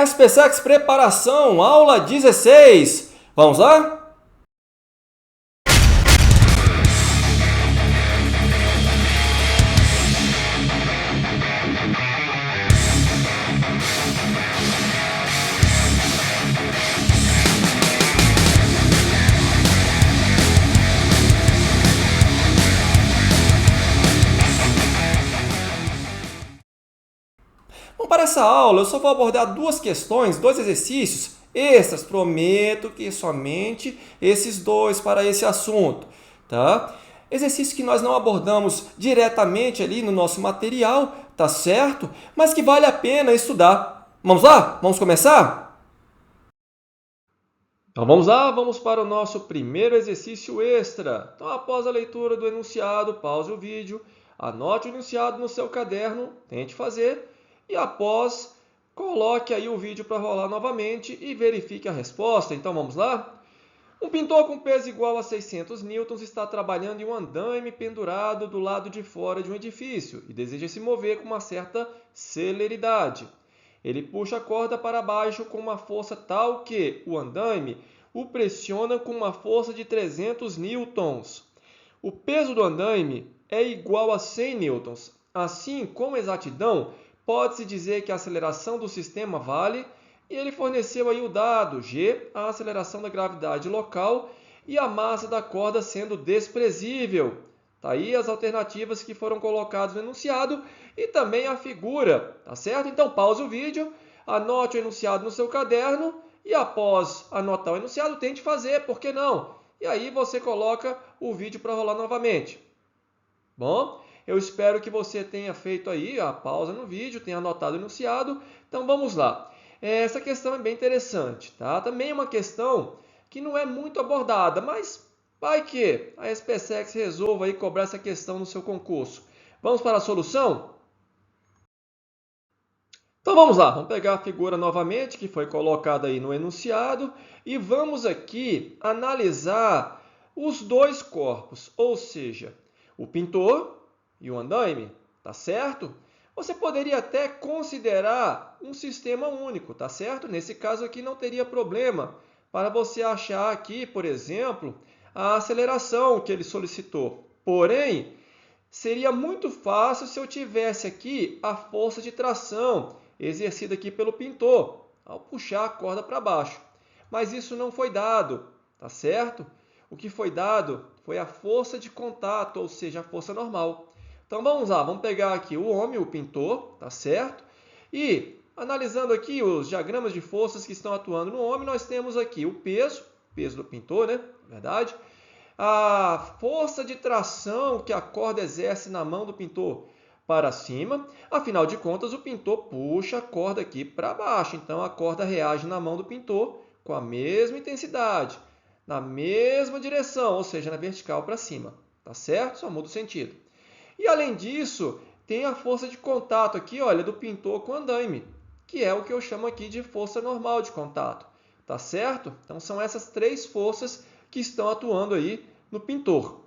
SpaceX Preparação, aula 16. Vamos lá? Bom, para essa aula eu só vou abordar duas questões, dois exercícios extras. Prometo que somente esses dois para esse assunto, tá? Exercícios que nós não abordamos diretamente ali no nosso material, tá certo? Mas que vale a pena estudar. Vamos lá? Vamos começar? Então vamos lá, vamos para o nosso primeiro exercício extra. Então, após a leitura do enunciado, pause o vídeo, anote o enunciado no seu caderno, tente fazer e após coloque aí o vídeo para rolar novamente e verifique a resposta. Então vamos lá? Um pintor com peso igual a 600 newtons está trabalhando em um andaime pendurado do lado de fora de um edifício e deseja se mover com uma certa celeridade. Ele puxa a corda para baixo com uma força tal que o andaime o pressiona com uma força de 300 newtons. O peso do andaime é igual a 100 newtons. Assim, com exatidão, pode-se dizer que a aceleração do sistema vale, e ele forneceu aí o dado g, a aceleração da gravidade local e a massa da corda sendo desprezível. Tá aí as alternativas que foram colocadas no enunciado e também a figura, tá certo? Então pause o vídeo, anote o enunciado no seu caderno e após anotar o enunciado, tente fazer, por que não? E aí você coloca o vídeo para rolar novamente. Bom, eu espero que você tenha feito aí a pausa no vídeo, tenha anotado o enunciado. Então vamos lá. Essa questão é bem interessante, tá? Também é uma questão que não é muito abordada, mas vai que a SpaceX resolva aí cobrar essa questão no seu concurso. Vamos para a solução? Então vamos lá, vamos pegar a figura novamente que foi colocada aí no enunciado e vamos aqui analisar os dois corpos, ou seja, o pintor e o andaime, tá certo? Você poderia até considerar um sistema único, tá certo? Nesse caso aqui não teria problema para você achar aqui, por exemplo, a aceleração que ele solicitou. Porém, seria muito fácil se eu tivesse aqui a força de tração exercida aqui pelo pintor ao puxar a corda para baixo. Mas isso não foi dado, tá certo? O que foi dado foi a força de contato, ou seja, a força normal. Então vamos lá, vamos pegar aqui o homem, o pintor, tá certo? E analisando aqui os diagramas de forças que estão atuando no homem, nós temos aqui o peso do pintor, né? Verdade? A força de tração que a corda exerce na mão do pintor para cima. Afinal de contas, o pintor puxa a corda aqui para baixo. Então, a corda reage na mão do pintor com a mesma intensidade, na mesma direção, ou seja, na vertical para cima. Tá certo? Só muda o sentido. E, além disso, tem a força de contato aqui, olha, do pintor com o andaime, que é o que eu chamo aqui de força normal de contato. Tá certo? Então, são essas três forças que estão atuando aí no pintor.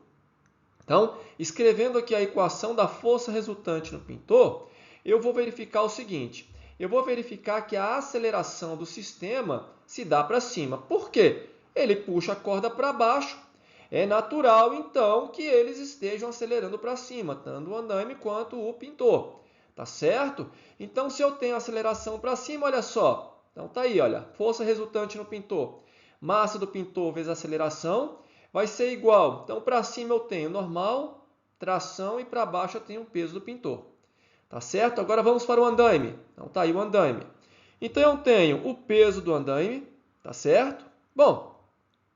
Então, escrevendo aqui a equação da força resultante no pintor, eu vou verificar o seguinte. Eu vou verificar que a aceleração do sistema se dá para cima. Por quê? Ele puxa a corda para baixo. É natural, então, que eles estejam acelerando para cima, tanto o andaime quanto o pintor. Tá certo? Então, se eu tenho aceleração para cima, olha só. Então, tá aí, olha, força resultante no pintor. Massa do pintor vezes aceleração vai ser igual. Então, para cima eu tenho normal, tração e para baixo eu tenho o peso do pintor. Tá certo? Agora vamos para o andaime. Então, tá aí o andaime. Então, eu tenho o peso do andaime, tá certo? Bom,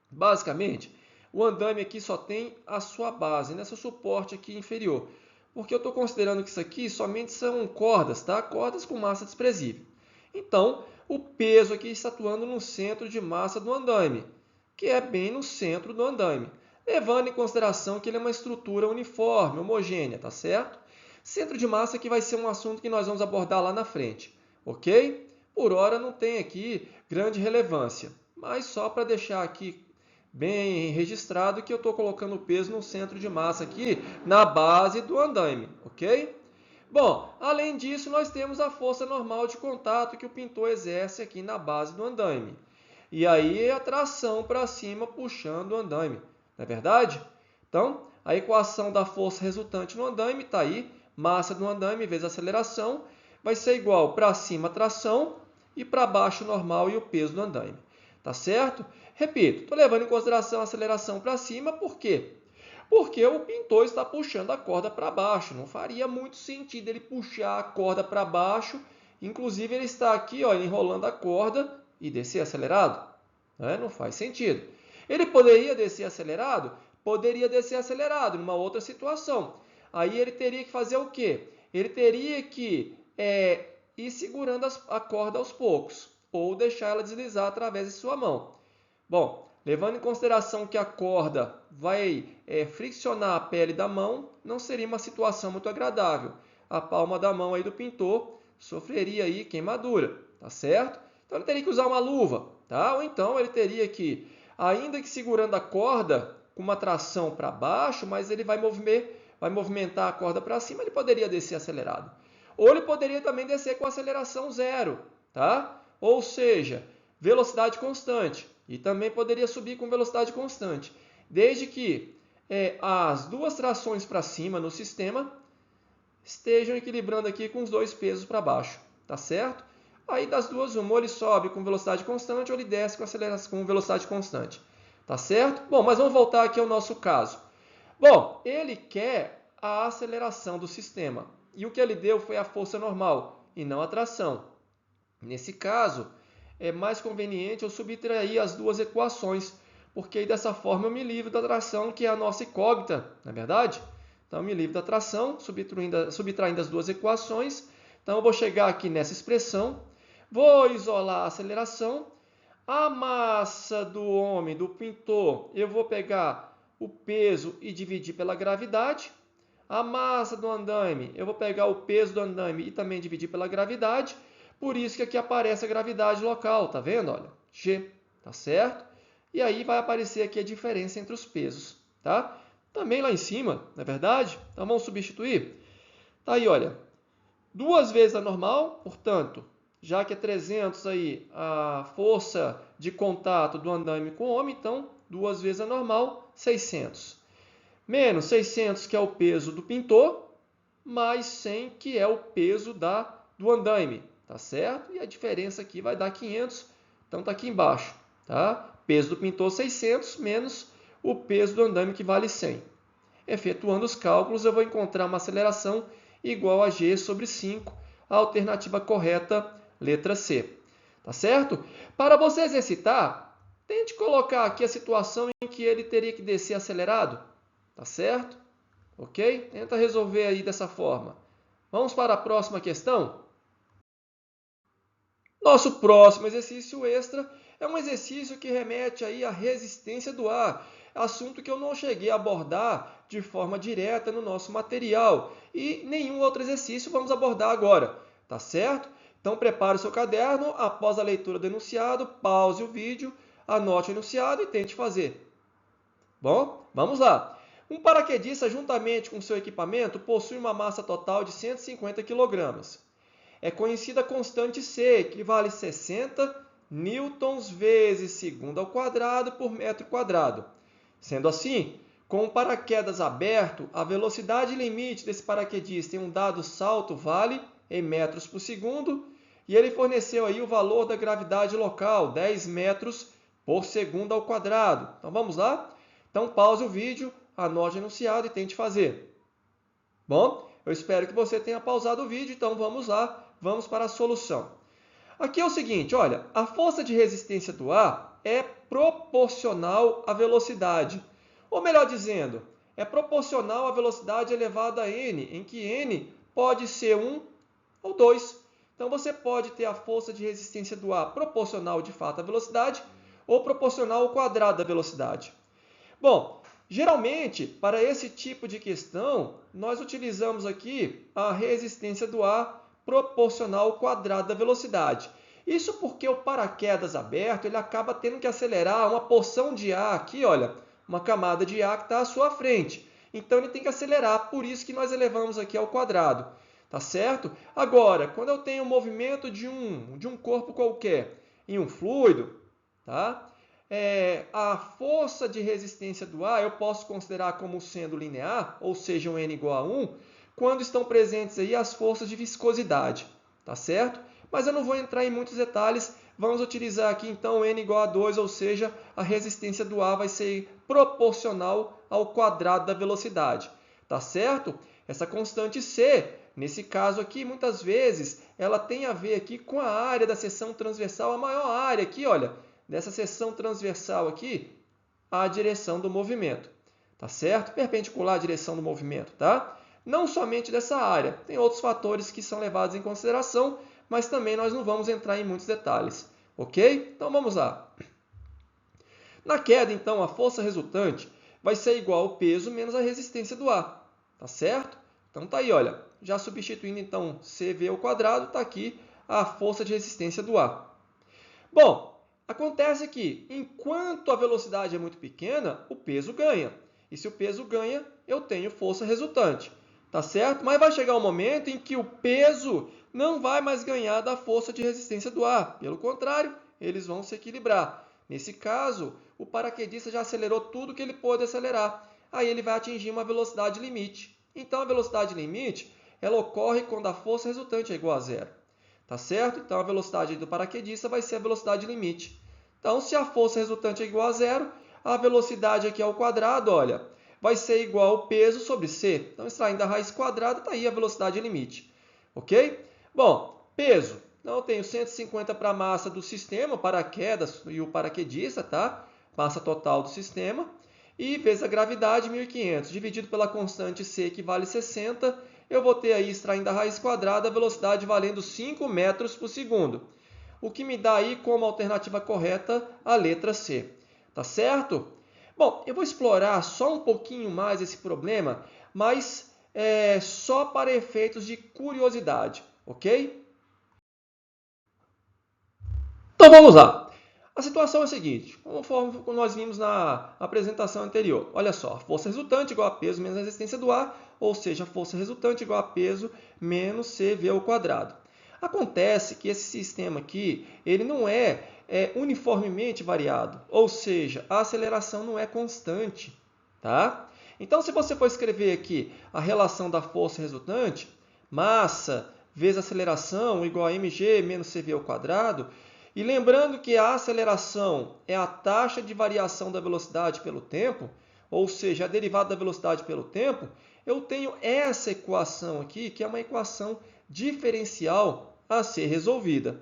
basicamente, o andaime aqui só tem a sua base, nesse suporte aqui inferior. Porque eu estou considerando que isso aqui somente são cordas, tá? Cordas com massa desprezível. Então, o peso aqui está atuando no centro de massa do andaime, que é bem no centro do andaime, levando em consideração que ele é uma estrutura uniforme, homogênea, tá certo? Centro de massa que vai ser um assunto que nós vamos abordar lá na frente, ok? Por hora não tem aqui grande relevância, mas só para deixar aqui bem registrado que eu estou colocando o peso no centro de massa aqui, na base do andaime, ok? Bom, além disso, nós temos a força normal de contato que o pintor exerce aqui na base do andaime. E aí a tração para cima puxando o andaime, não é verdade? Então, a equação da força resultante no andaime está aí, massa do andaime vezes aceleração, vai ser igual para cima tração e para baixo normal e o peso do andaime. Tá certo? Repito, estou levando em consideração a aceleração para cima, por quê? Porque o pintor está puxando a corda para baixo. Não faria muito sentido ele puxar a corda para baixo. Inclusive, ele está aqui ó, enrolando a corda e descer acelerado. Não faz sentido. Ele poderia descer acelerado? Poderia descer acelerado numa outra situação. Aí ele teria que fazer o quê? Ele teria que ir segurando a corda aos poucos ou deixar ela deslizar através de sua mão. Bom, levando em consideração que a corda vai friccionar a pele da mão, não seria uma situação muito agradável. A palma da mão aí do pintor sofreria aí queimadura, tá certo? Então ele teria que usar uma luva, tá? Ou então ele teria que, ainda que segurando a corda com uma tração para baixo, mas ele vai movimentar a corda para cima, ele poderia descer acelerado. Ou ele poderia também descer com aceleração zero, tá? Ou seja, velocidade constante. E também poderia subir com velocidade constante, desde que as duas trações para cima no sistema estejam equilibrando aqui com os dois pesos para baixo, tá certo? Aí das duas, uma, ou ele sobe com velocidade constante ou ele desce com aceleração com velocidade constante, tá certo? Bom, mas vamos voltar aqui ao nosso caso. Bom, ele quer a aceleração do sistema e o que ele deu foi a força normal e não a tração. Nesse caso, é mais conveniente eu subtrair as duas equações, porque aí dessa forma eu me livro da tração, que é a nossa incógnita, não é verdade? Então eu me livro da tração, subtraindo as duas equações. Então eu vou chegar aqui nessa expressão, vou isolar a aceleração, a massa do homem, do pintor, eu vou pegar o peso e dividir pela gravidade. A massa do andaime, eu vou pegar o peso do andaime e também dividir pela gravidade. Por isso que aqui aparece a gravidade local, tá vendo? Olha, G, tá certo? E aí vai aparecer aqui a diferença entre os pesos, tá? Também lá em cima, não é verdade? Então vamos substituir. Tá aí, olha, 2 vezes a normal, portanto, já que é 300 aí a força de contato do andaime com o homem, então 2 vezes a normal, 600. Menos 600, que é o peso do pintor, mais 100, que é o peso do andaime. Tá certo? E a diferença aqui vai dar 500, então está aqui embaixo. Tá? Peso do pintor 600 menos o peso do andaime que vale 100. Efetuando os cálculos, eu vou encontrar uma aceleração igual a G sobre 5, a alternativa correta, letra C. Tá certo? Para você exercitar, tente colocar aqui a situação em que ele teria que descer acelerado. Tá certo? Ok? Tenta resolver aí dessa forma. Vamos para a próxima questão? Nosso próximo exercício extra é um exercício que remete aí à resistência do ar, assunto que eu não cheguei a abordar de forma direta no nosso material e nenhum outro exercício vamos abordar agora, tá certo? Então prepare o seu caderno, após a leitura do enunciado, pause o vídeo, anote o enunciado e tente fazer. Bom, vamos lá. Um paraquedista, juntamente com seu equipamento, possui uma massa total de 150 kg. É conhecida a constante C, que vale 60 newtons vezes segundo ao quadrado por metro quadrado. Sendo assim, com o paraquedas aberto, a velocidade limite desse paraquedista em um dado salto vale em metros por segundo, e ele forneceu aí o valor da gravidade local, 10 metros por segundo ao quadrado. Então vamos lá? Então pause o vídeo, anote o enunciado e tente fazer. Bom, eu espero que você tenha pausado o vídeo, então vamos lá. Vamos para a solução. Aqui é o seguinte, olha, a força de resistência do ar é proporcional à velocidade. Ou melhor dizendo, é proporcional à velocidade elevada a n, em que n pode ser 1 ou 2. Então você pode ter a força de resistência do ar proporcional de fato à velocidade ou proporcional ao quadrado da velocidade. Bom, geralmente, para esse tipo de questão, nós utilizamos aqui a resistência do ar proporcional ao quadrado da velocidade. Isso porque o paraquedas aberto ele acaba tendo que acelerar uma porção de ar aqui, olha, uma camada de ar que está à sua frente. Então ele tem que acelerar, por isso que nós elevamos aqui ao quadrado. tá certo? Agora, quando eu tenho o movimento de um corpo qualquer em um fluido, tá? A força de resistência do ar eu posso considerar como sendo linear, ou seja, um N igual a 1, quando estão presentes aí as forças de viscosidade, tá certo? Mas eu não vou entrar em muitos detalhes, vamos utilizar aqui então N igual a 2, ou seja, a resistência do ar vai ser proporcional ao quadrado da velocidade, tá certo? Essa constante C, nesse caso aqui, muitas vezes, ela tem a ver aqui com a área da seção transversal, a maior área aqui, olha, dessa seção transversal aqui, a direção do movimento, tá certo? Perpendicular à direção do movimento, tá? Não somente dessa área, tem outros fatores que são levados em consideração, mas também nós não vamos entrar em muitos detalhes, ok? Então vamos lá. Na queda, então, a força resultante vai ser igual ao peso menos a resistência do ar, tá certo? Então tá aí, olha, já substituindo então CV ao quadrado, está aqui a força de resistência do ar. Bom, acontece que enquanto a velocidade é muito pequena, o peso ganha. E se o peso ganha, eu tenho força resultante, tá certo? Mas vai chegar um momento em que o peso não vai mais ganhar da força de resistência do ar. Pelo contrário, eles vão se equilibrar. Nesse caso, o paraquedista já acelerou tudo que ele pôde acelerar. Aí ele vai atingir uma velocidade limite. Então, a velocidade limite ela ocorre quando a força resultante é igual a zero. Tá certo? Então, a velocidade do paraquedista vai ser a velocidade limite. Então, se a força resultante é igual a zero, a velocidade aqui ao quadrado, olha, vai ser igual ao peso sobre c. Então, extraindo a raiz quadrada, está aí a velocidade limite. Ok? Bom, peso. Então, eu tenho 150 para a massa do sistema, paraquedas e o paraquedista, tá? Massa total do sistema. E vezes a gravidade, 1.500, dividido pela constante c, que vale 60, eu vou ter aí, extraindo a raiz quadrada, a velocidade valendo 5 metros por segundo. O que me dá aí como alternativa correta a letra C. Tá certo? Bom, eu vou explorar só um pouquinho mais esse problema, mas só para efeitos de curiosidade, ok? Então vamos lá. A situação é a seguinte, conforme nós vimos na apresentação anterior. Olha só, força resultante igual a peso menos a resistência do ar, ou seja, força resultante igual a peso menos CV ao quadrado. Acontece que esse sistema aqui, ele não é uniformemente variado, ou seja, a aceleração não é constante, tá? Então, se você for escrever aqui a relação da força resultante, massa vezes aceleração igual a mg menos CV ao quadrado, e lembrando que a aceleração é a taxa de variação da velocidade pelo tempo, ou seja, a derivada da velocidade pelo tempo, eu tenho essa equação aqui, que é uma equação diferencial a ser resolvida.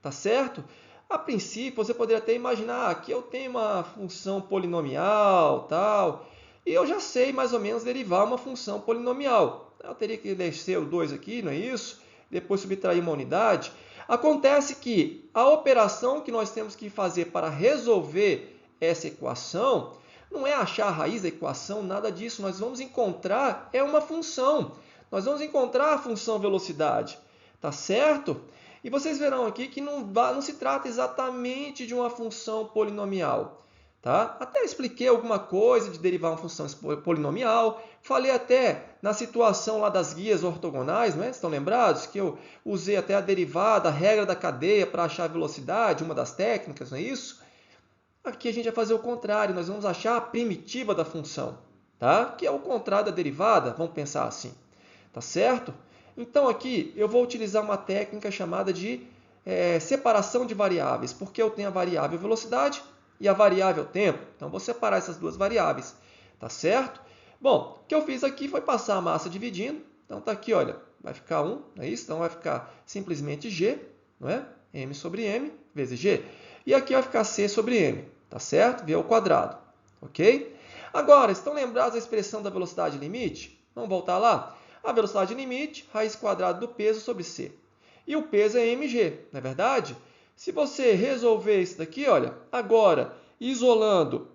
Tá certo? A princípio, você poderia até imaginar que eu tenho uma função polinomial, tal, e eu já sei mais ou menos derivar uma função polinomial. Eu teria que descer o 2 aqui, não é isso? Depois subtrair uma unidade. Acontece que a operação que nós temos que fazer para resolver essa equação não é achar a raiz da equação, nada disso. Nós vamos encontrar uma função. Nós vamos encontrar a função velocidade. Tá certo? E vocês verão aqui que não se trata exatamente de uma função polinomial. Tá? Até expliquei alguma coisa de derivar uma função polinomial. Falei até na situação lá das guias ortogonais, não é? Estão lembrados? Que eu usei até a derivada, a regra da cadeia para achar a velocidade, uma das técnicas, não é isso? Aqui a gente vai fazer o contrário, nós vamos achar a primitiva da função, tá? Que é o contrário da derivada, vamos pensar assim. Tá certo? Então aqui eu vou utilizar uma técnica chamada de separação de variáveis, porque eu tenho a variável velocidade e a variável tempo. Então, vou separar essas duas variáveis. Tá certo? Bom, o que eu fiz aqui foi passar a massa dividindo. Então, está aqui, olha, vai ficar 1, não é isso? Então, vai ficar simplesmente G, não é? M sobre M vezes G. E aqui vai ficar C sobre M, tá certo? V ao quadrado, ok? Agora, estão lembrados da expressão da velocidade limite? Vamos voltar lá? A velocidade limite, raiz quadrada do peso sobre C. E o peso é mg, não é verdade? Se você resolver isso daqui, olha, agora isolando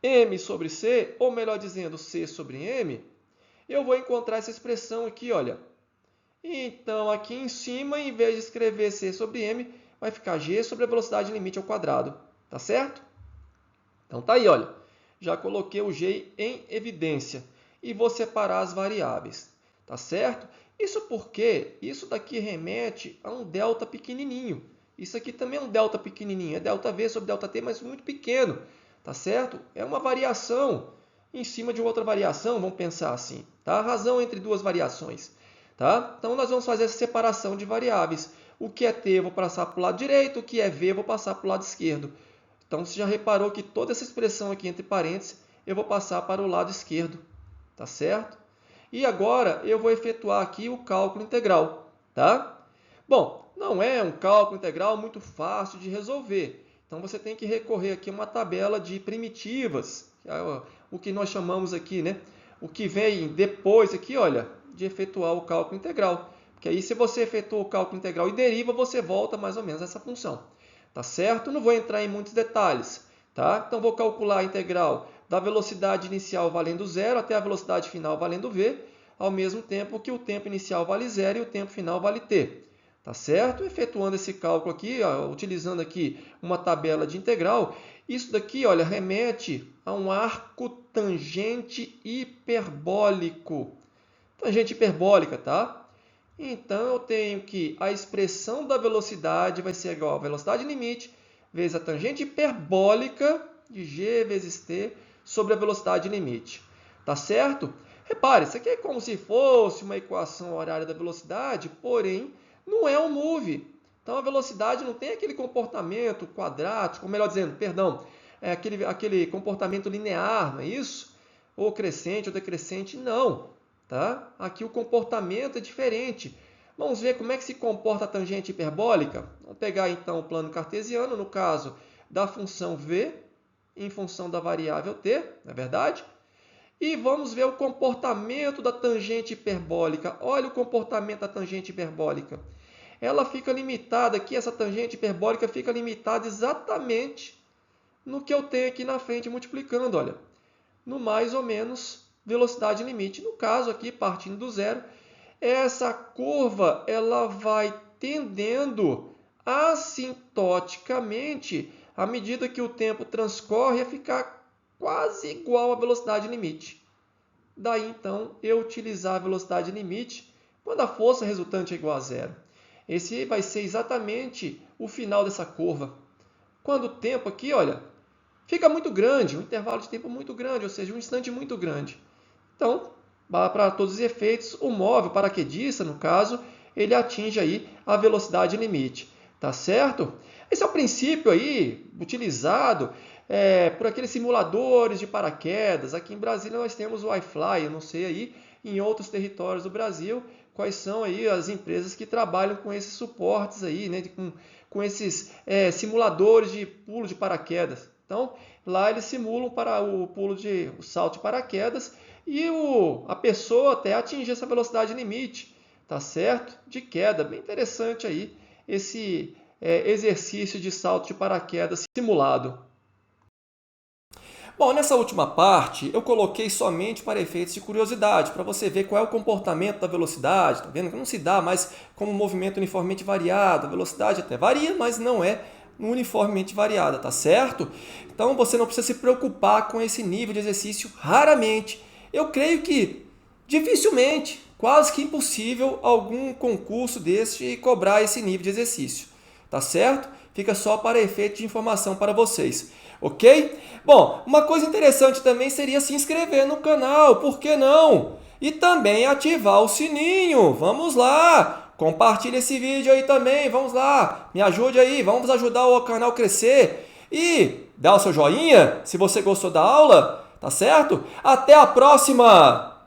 m sobre c, ou melhor dizendo, c sobre m, eu vou encontrar essa expressão aqui, olha. Então, aqui em cima, em vez de escrever c sobre m, vai ficar g sobre a velocidade limite ao quadrado. Tá certo? Então, tá aí, olha. Já coloquei o g em evidência. E vou separar as variáveis. Tá certo? Isso porque isso daqui remete a um delta pequenininho. Isso aqui também é um delta pequenininho, é delta V sobre delta T, mas muito pequeno, tá certo? É uma variação em cima de outra variação, vamos pensar assim, tá? A razão entre duas variações, tá? Então, nós vamos fazer essa separação de variáveis. O que é T eu vou passar para o lado direito, o que é V eu vou passar para o lado esquerdo. Então, você já reparou que toda essa expressão aqui entre parênteses eu vou passar para o lado esquerdo, tá certo? E agora eu vou efetuar aqui o cálculo integral, tá? Bom, não é um cálculo integral muito fácil de resolver. Então, você tem que recorrer aqui a uma tabela de primitivas, que é o que nós chamamos aqui, né? O que vem depois aqui, olha, de efetuar o cálculo integral. Porque aí, se você efetua o cálculo integral e deriva, você volta mais ou menos a essa função. Tá certo? Não vou entrar em muitos detalhes, tá? Então, vou calcular a integral da velocidade inicial valendo zero até a velocidade final valendo v, ao mesmo tempo que o tempo inicial vale zero e o tempo final vale t. Tá certo? Efetuando esse cálculo aqui, ó, utilizando aqui uma tabela de integral, isso daqui, olha, remete a um arco tangente hiperbólico. Tangente hiperbólica, tá? Então, eu tenho que a expressão da velocidade vai ser igual a velocidade limite vezes a tangente hiperbólica de g vezes t sobre a velocidade limite. Tá certo? Repare, isso aqui é como se fosse uma equação horária da velocidade, porém, não é um move. Então, a velocidade não tem aquele comportamento quadrático, ou melhor dizendo, perdão, é aquele comportamento linear, não é isso? Ou crescente ou decrescente, não. Tá? Aqui o comportamento é diferente. Vamos ver como é que se comporta a tangente hiperbólica? Vamos pegar então o plano cartesiano, no caso da função v, em função da variável t, não é verdade? E vamos ver o comportamento da tangente hiperbólica. Olha o comportamento da tangente hiperbólica. Ela fica limitada aqui, essa tangente hiperbólica fica limitada exatamente no que eu tenho aqui na frente multiplicando, olha, no mais ou menos velocidade limite. No caso aqui, partindo do zero, essa curva ela vai tendendo assintoticamente à medida que o tempo transcorre a ficar quase igual à velocidade limite. Daí, então, eu utilizar a velocidade limite quando a força resultante é igual a zero. Esse vai ser exatamente o final dessa curva. Quando o tempo aqui, olha, fica muito grande, um intervalo de tempo muito grande, ou seja, um instante muito grande. Então, para todos os efeitos, o móvel, paraquedista, no caso, ele atinge aí a velocidade limite. Tá certo? Esse é o princípio aí utilizado por aqueles simuladores de paraquedas. Aqui em Brasília nós temos o iFly, eu não sei aí em outros territórios do Brasil quais são aí as empresas que trabalham com esses suportes aí, né, com esses simuladores de pulo de paraquedas. Então, lá eles simulam para o salto de paraquedas e a pessoa até atingir essa velocidade limite, tá certo? De queda. Bem interessante aí esse exercício de salto de paraquedas simulado. Bom, nessa última parte, eu coloquei somente para efeitos de curiosidade, para você ver qual é o comportamento da velocidade. Tá vendo que não se dá mais como um movimento uniformemente variado. A velocidade até varia, mas não é uniformemente variada, tá certo? Então, você não precisa se preocupar com esse nível de exercício raramente. Eu creio que dificilmente, quase que impossível, algum concurso deste cobrar esse nível de exercício. Tá certo? Fica só para efeito de informação para vocês. Ok? Bom, uma coisa interessante também seria se inscrever no canal, por que não? E também ativar o sininho. Vamos lá! Compartilhe esse vídeo aí também, vamos lá! Me ajude aí, vamos ajudar o canal a crescer. E dá o seu joinha se você gostou da aula, tá certo? Até a próxima!